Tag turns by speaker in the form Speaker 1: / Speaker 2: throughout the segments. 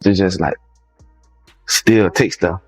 Speaker 1: to just like steal, take stuff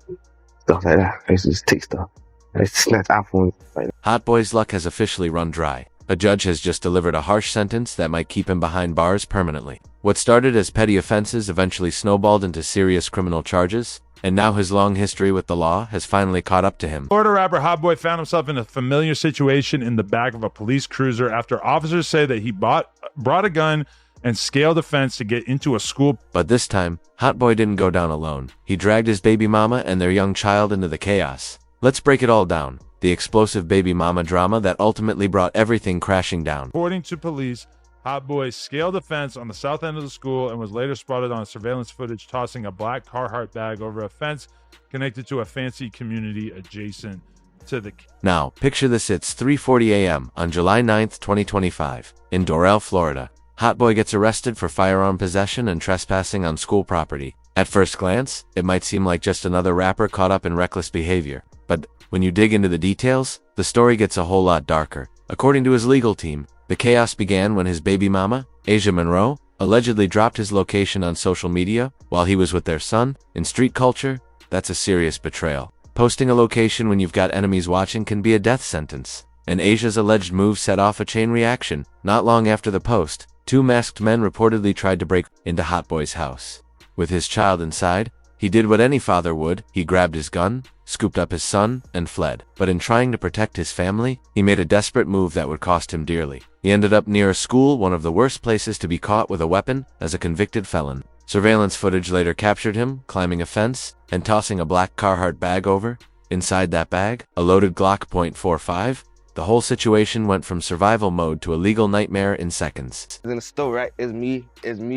Speaker 1: like that. They just take stuff. They snatch iPhones like that.
Speaker 2: Hotboi's luck has officially run dry. A judge has just delivered a harsh sentence that might keep him behind bars permanently. What started as petty offenses eventually snowballed into serious criminal charges, and now his long history with the law has finally caught up to him.
Speaker 3: Florida rapper Hotboii found himself in a familiar situation in the back of a police cruiser after officers say that he brought a gun and scaled a fence to get into a school.
Speaker 2: But this time, Hotboii didn't go down alone. He dragged his baby mama and their young child into the chaos. Let's break it all down. The explosive baby mama drama that ultimately brought everything crashing down.
Speaker 3: According to police, Hotboii scaled a fence on the south end of the school and was later spotted on surveillance footage tossing a black Carhartt bag over a fence connected to a fancy community adjacent to the...
Speaker 2: Now, picture this, it's 3:40 a.m. on July 9th, 2025, in Doral, Florida. Hotboii gets arrested for firearm possession and trespassing on school property. At first glance, it might seem like just another rapper caught up in reckless behavior. But when you dig into the details, the story gets a whole lot darker. According to his legal team, the chaos began when his baby mama, Asia Monroe, allegedly dropped his location on social media while he was with their son. In street culture, that's a serious betrayal. Posting a location when you've got enemies watching can be a death sentence. And Asia's alleged move set off a chain reaction. Not long after the post, two masked men reportedly tried to break into Hotboi's house. With his child inside, he did what any father would. He grabbed his gun, scooped up his son, and fled. But in trying to protect his family, he made a desperate move that would cost him dearly. He ended up near a school, one of the worst places to be caught with a weapon as a convicted felon. Surveillance footage later captured him climbing a fence and tossing a black Carhartt bag over. Inside that bag, a loaded Glock .45. The whole situation went from survival mode to a legal nightmare in seconds.
Speaker 1: In the store, right? It's me,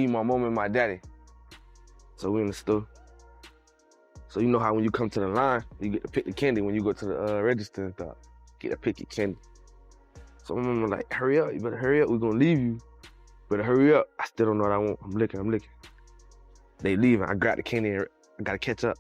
Speaker 1: my mom, and my daddy. So we're in the store. So you know how when you come to the line, you get to pick the candy when you go to the register and stuff. Get to pick your candy. So my mom was like, hurry up, you better hurry up, we're gonna leave you. Better hurry up. I still don't know what I want. I'm looking. They leaving, I grab the candy and I gotta catch up.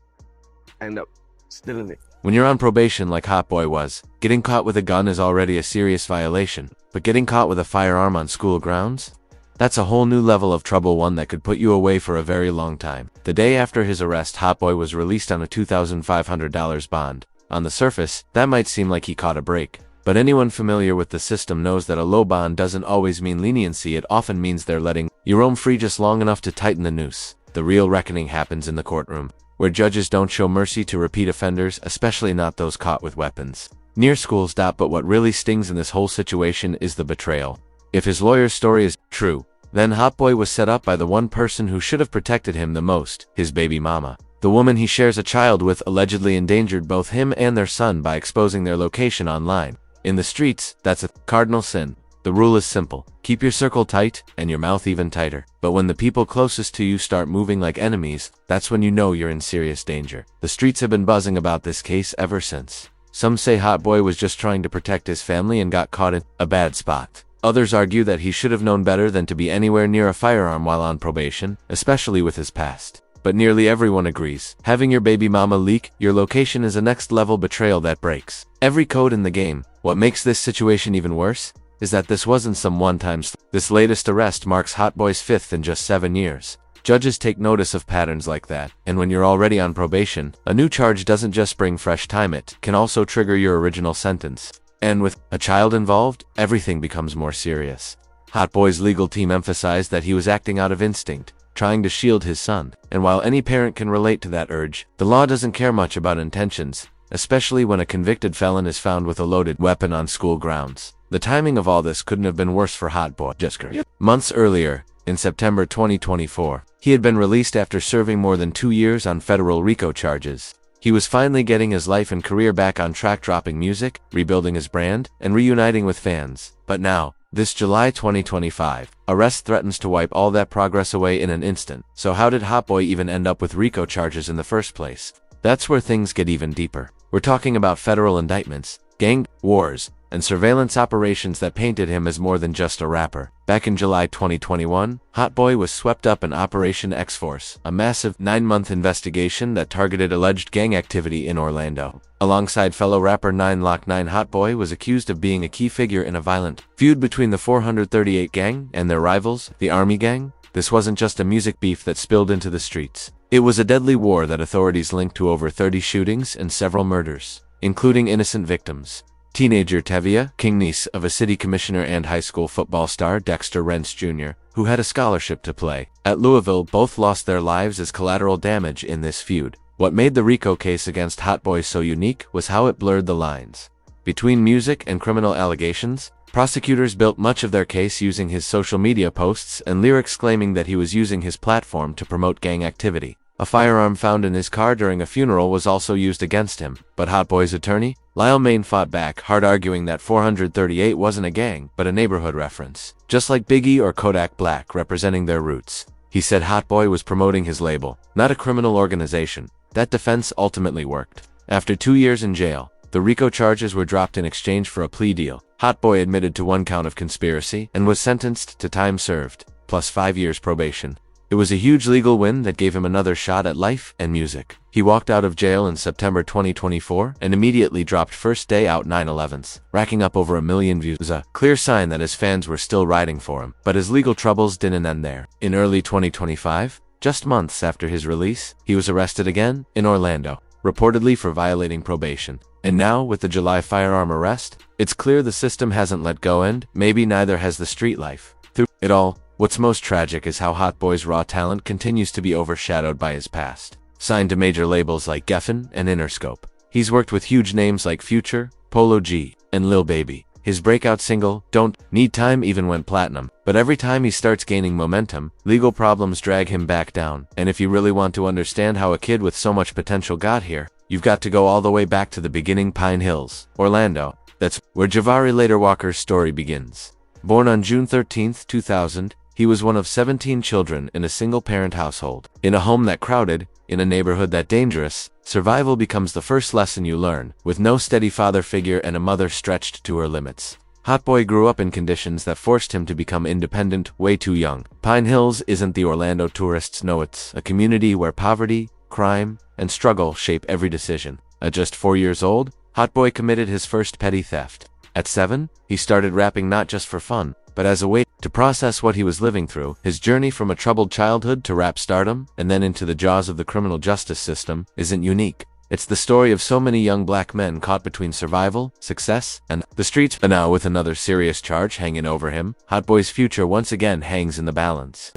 Speaker 1: I end up stealing it.
Speaker 2: When you're on probation like Hotboii was, getting caught with a gun is already a serious violation. But getting caught with a firearm on school grounds? That's a whole new level of trouble, one that could put you away for a very long time. The day after his arrest, Hotboii was released on a $2,500 bond. On the surface, that might seem like he caught a break. But anyone familiar with the system knows that a low bond doesn't always mean leniency. It often means they're letting you roam free just long enough to tighten the noose. The real reckoning happens in the courtroom, where judges don't show mercy to repeat offenders, especially not those caught with weapons. Near schools. But what really stings in this whole situation is the betrayal. If his lawyer's story is true, then Hotboii was set up by the one person who should have protected him the most, his baby mama. The woman he shares a child with allegedly endangered both him and their son by exposing their location online. In the streets, that's a cardinal sin. The rule is simple: keep your circle tight and your mouth even tighter. But when the people closest to you start moving like enemies, that's when you know you're in serious danger. The streets have been buzzing about this case ever since. Some say Hotboii was just trying to protect his family and got caught in a bad spot. Others argue that he should have known better than to be anywhere near a firearm while on probation, especially with his past. But nearly everyone agrees, having your baby mama leak your location is a next-level betrayal that breaks every code in the game. What makes this situation even worse is that this wasn't some one-time This latest arrest marks Hotboi's fifth in just 7 years. Judges take notice of patterns like that, and when you're already on probation, a new charge doesn't just bring fresh time, it can also trigger your original sentence. And with a child involved, everything becomes more serious. Hotboi's legal team emphasized that he was acting out of instinct, trying to shield his son. And while any parent can relate to that urge, the law doesn't care much about intentions, especially when a convicted felon is found with a loaded weapon on school grounds. The timing of all this couldn't have been worse for Hotboii. Months earlier, in September 2024, he had been released after serving more than 2 years on federal RICO charges. He was finally getting his life and career back on track, dropping music, rebuilding his brand, and reuniting with fans. But now, this July 2025, arrest threatens to wipe all that progress away in an instant. So how did Hotboii even end up with RICO charges in the first place? That's where things get even deeper. We're talking about federal indictments, gang wars, and surveillance operations that painted him as more than just a rapper. Back in July 2021, Hotboii was swept up in Operation X-Force, a massive 9-month investigation that targeted alleged gang activity in Orlando. Alongside fellow rapper 9 Hotboii was accused of being a key figure in a violent feud between the 438 gang and their rivals, the Army Gang. This wasn't just a music beef that spilled into the streets. It was a deadly war that authorities linked to over 30 shootings and several murders, including innocent victims. Teenager Tevye, niece of a city commissioner and high school football star Dexter Rents Jr., who had a scholarship to play at Louisville, both lost their lives as collateral damage in this feud. What made the RICO case against Hotboii so unique was how it blurred the lines between music and criminal allegations. Prosecutors built much of their case using his social media posts and lyrics claiming that he was using his platform to promote gang activity. A firearm found in his car during a funeral was also used against him, but Hotboii's attorney, Lyle Main, fought back hard, arguing that 438 wasn't a gang, but a neighborhood reference, just like Biggie or Kodak Black, representing their roots. He said Hotboii was promoting his label, not a criminal organization. That defense ultimately worked. After 2 years in jail, the RICO charges were dropped in exchange for a plea deal. Hotboii admitted to 1 count of conspiracy and was sentenced to time served, plus 5 years probation. It was a huge legal win that gave him another shot at life and music. He walked out of jail in September 2024 and immediately dropped First Day Out 9/11s, racking up over 1 million views, a clear sign that his fans were still riding for him. But his legal troubles didn't end there. In early 2025, just months after his release, he was arrested again in Orlando, reportedly for violating probation. And now, with the July firearm arrest, it's clear the system hasn't let go, and maybe neither has the street life. Through it all, what's most tragic is how Hotboii's raw talent continues to be overshadowed by his past. Signed to major labels like Geffen and Interscope, he's worked with huge names like Future, Polo G, and Lil Baby. His breakout single, Don't Need Time, even went platinum. But every time he starts gaining momentum, legal problems drag him back down. And if you really want to understand how a kid with so much potential got here, you've got to go all the way back to the beginning. Pine Hills, Orlando. That's where Javari Later Walker's story begins. Born on June 13, 2000, he was one of 17 children in a single-parent household. In a home that crowded, in a neighborhood that dangerous, survival becomes the first lesson you learn, with no steady father figure and a mother stretched to her limits. Hotboii grew up in conditions that forced him to become independent way too young. Pine Hills isn't the Orlando tourists know. It's a community where poverty, crime, and struggle shape every decision. At just 4 years old, Hotboii committed his first petty theft. At 7, he started rapping not just for fun, but as a way to process what he was living through. His journey from a troubled childhood to rap stardom, and then into the jaws of the criminal justice system, isn't unique. It's the story of so many young black men caught between survival, success, and the streets. And now, with another serious charge hanging over him, Hotboii's future once again hangs in the balance.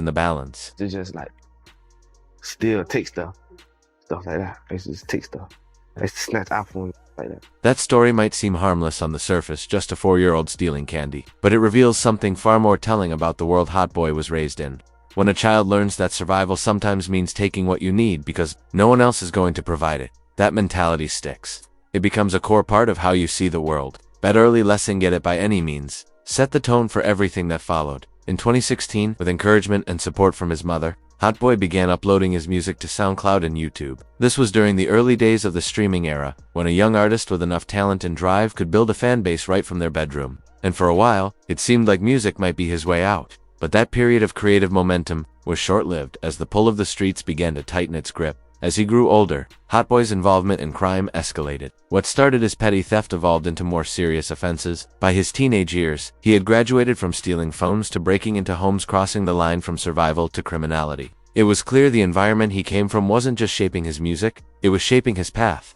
Speaker 1: To just like steal, take stuff like that. It's just take stuff. It's snatch iPhone like that.
Speaker 2: That story might seem harmless on the surface, just a 4-year-old stealing candy, but it reveals something far more telling about the world Hotboii was raised in. When a child learns that survival sometimes means taking what you need because no one else is going to provide it, that mentality sticks. It becomes a core part of how you see the world. That early lesson, get it by any means, set the tone for everything that followed. In 2016, with encouragement and support from his mother, Hotboii began uploading his music to SoundCloud and YouTube. This was during the early days of the streaming era, when a young artist with enough talent and drive could build a fan base right from their bedroom. And for a while, it seemed like music might be his way out. But that period of creative momentum was short-lived as the pull of the streets began to tighten its grip. As he grew older, Hotboii's involvement in crime escalated. What started as petty theft evolved into more serious offenses. By his teenage years, he had graduated from stealing phones to breaking into homes, crossing the line from survival to criminality. It was clear the environment he came from wasn't just shaping his music, it was shaping his path.